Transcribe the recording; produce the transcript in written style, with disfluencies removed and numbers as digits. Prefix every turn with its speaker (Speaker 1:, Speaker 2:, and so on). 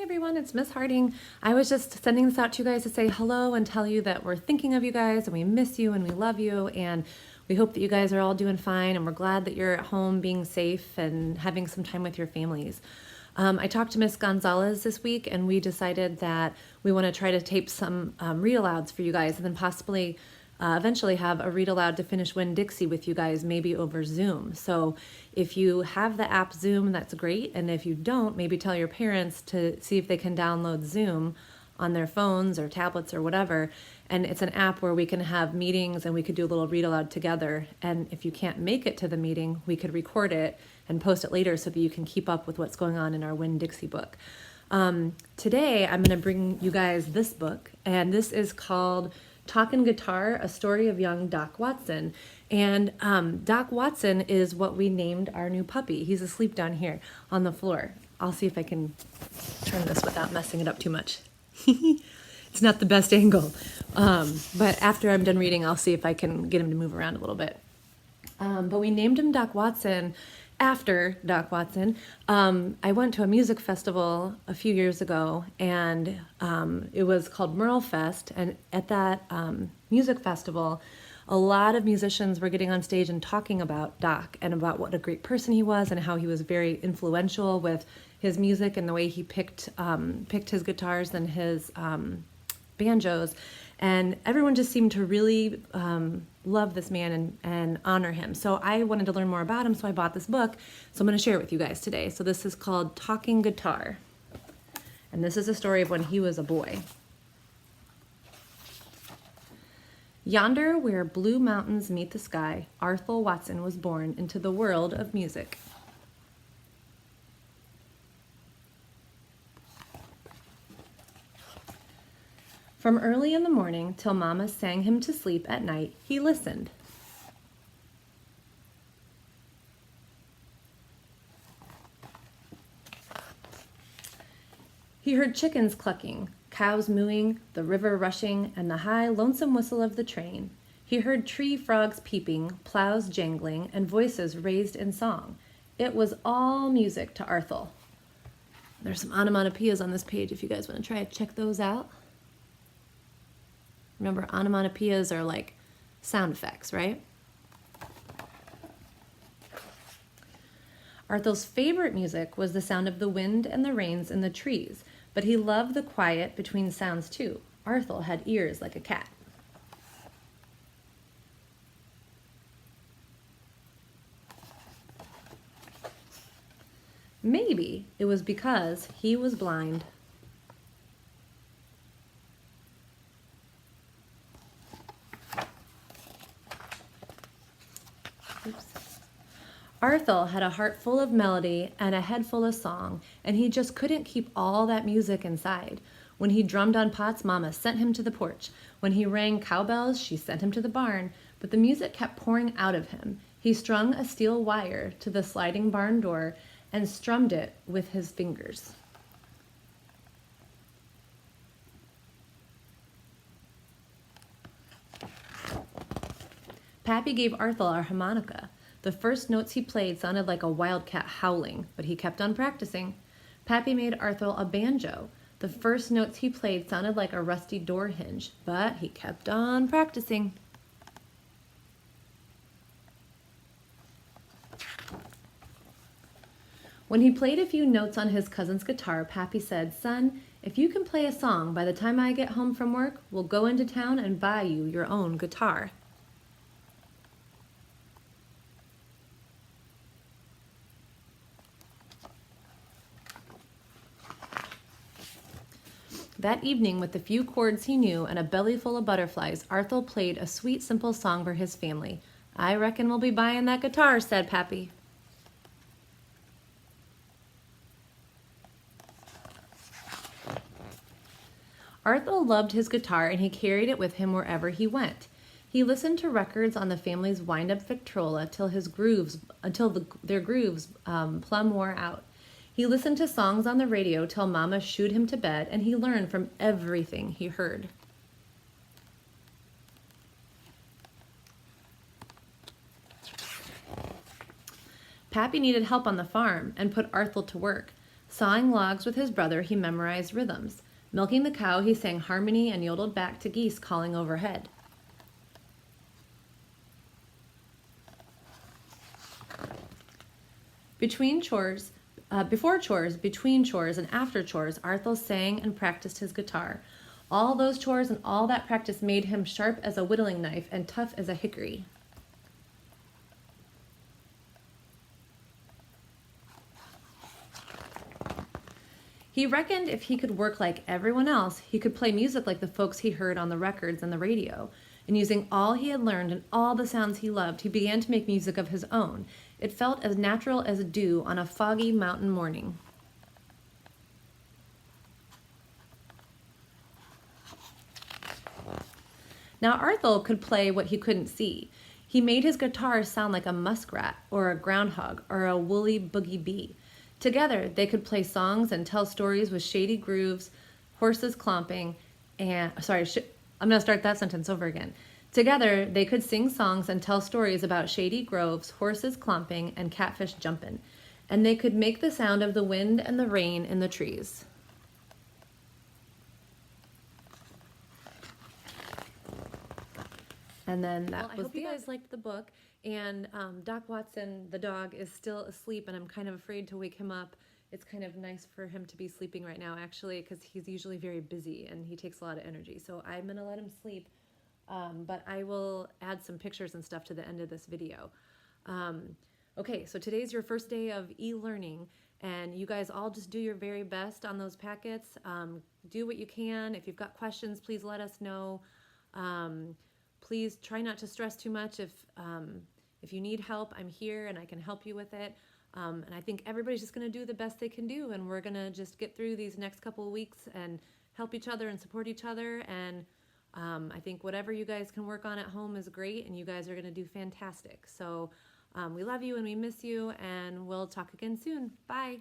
Speaker 1: everyone, it's Miss Harding. I was just sending this out to you guys to say hello and tell you that we're thinking of you guys and we miss you and we love you and we hope that you guys are all doing fine and we're glad that you're at home being safe and having some time with your families. I talked to Miss Gonzalez this week and we decided that we want to try to tape some read-alouds for you guys and then possibly eventually have a read aloud to finish Winn-Dixie with you guys, maybe over Zoom. So if you have the app Zoom, that's great. And if you don't, maybe tell your parents to see if they can download Zoom on their phones or tablets or whatever. And it's an app where we can have meetings and we could do a little read aloud together. And if you can't make it to the meeting, we could record it and post it later so that you can keep up with what's going on in our Winn-Dixie book. Today, I'm going to bring you guys this book, and this is called Talkin' Guitar, A Story of Young Doc Watson. And Doc Watson is what we named our new puppy. He's asleep down here on the floor. I'll see if I can turn this without messing it up too much. It's not the best angle. But after I'm done reading, I'll see if I can get him to move around a little bit. But we named him Doc Watson after Doc Watson. I went to a music festival a few years ago, and it was called Merle Fest. And at that music festival, a lot of musicians were getting on stage and talking about Doc and about what a great person he was and how he was very influential with his music and the way he picked his guitars and his banjos. And everyone just seemed to really love this man and honor him. So I wanted to learn more about him, so I bought this book. So I'm going to share it with you guys today. So this is called Talking Guitar. And this is a story of when he was a boy. Yonder, where blue mountains meet the sky, Arthur Watson was born into the world of music. From early in the morning till Mama sang him to sleep at night, he listened. He heard chickens clucking, cows mooing, the river rushing, and the high, lonesome whistle of the train. He heard tree frogs peeping, plows jangling, and voices raised in song. It was all music to Arthur. There's some onomatopoeias on this page if you guys want to try to check those out. Remember, onomatopoeias are like sound effects, right? Arthur's favorite music was the sound of the wind and the rains in the trees, but he loved the quiet between sounds too. Arthur had ears like a cat. Maybe it was because he was blind. Arthur had a heart full of melody and a head full of song, and he just couldn't keep all that music inside. When he drummed on pots, Mama sent him to the porch. When he rang cowbells, she sent him to the barn. But the music kept pouring out of him. He strung a steel wire to the sliding barn door and strummed it with his fingers. Pappy gave Arthur a harmonica. The first notes he played sounded like a wildcat howling, but he kept on practicing. Pappy made Arthur a banjo. The first notes he played sounded like a rusty door hinge, but he kept on practicing. When he played a few notes on his cousin's guitar, Pappy said, "Son, if you can play a song by the time I get home from work, we'll go into town and buy you your own guitar." That evening, with the few chords he knew and a belly full of butterflies, Arthur played a sweet, simple song for his family. "I reckon we'll be buying that guitar," said Pappy. Arthur loved his guitar and he carried it with him wherever he went. He listened to records on the family's wind-up Victrola until their grooves plumb wore out. He listened to songs on the radio till Mama shooed him to bed, and he learned from everything he heard. Pappy needed help on the farm and put Arthur to work. Sawing logs with his brother, he memorized rhythms. Milking the cow, he sang harmony and yodeled back to geese calling overhead. Before chores, between chores, and after chores, Arthur sang and practiced his guitar. All those chores and all that practice made him sharp as a whittling knife and tough as a hickory. He reckoned if he could work like everyone else, he could play music like the folks he heard on the records and the radio. And using all he had learned and all the sounds he loved, he began to make music of his own. It felt as natural as dew on a foggy mountain morning. Now Arthur could play what he couldn't see. He made his guitar sound like a muskrat or a groundhog or a woolly boogie bee. Together, they could play songs and tell stories with shady grooves, horses clomping, and I'm going to start that sentence over again. Together, they could sing songs and tell stories about shady groves, horses clomping, and catfish jumping. And they could make the sound of the wind and the rain in the trees. And then that was I hope you guys liked the book. And Doc Watson, the dog, is still asleep, and I'm kind of afraid to wake him up. It's kind of nice for him to be sleeping right now, actually, because he's usually very busy and he takes a lot of energy. So I'm going to let him sleep, but I will add some pictures and stuff to the end of this video. Okay, so today's your first day of e-learning, and you guys all just do your very best on those packets. Do what you can. If you've got questions, please let us know. Please try not to stress too much. If you need help, I'm here and I can help you with it. And I think everybody's just going to do the best they can do, and we're going to just get through these next couple of weeks and help each other and support each other. And I think whatever you guys can work on at home is great, and you guys are going to do fantastic. So we love you and we miss you, and we'll talk again soon. Bye.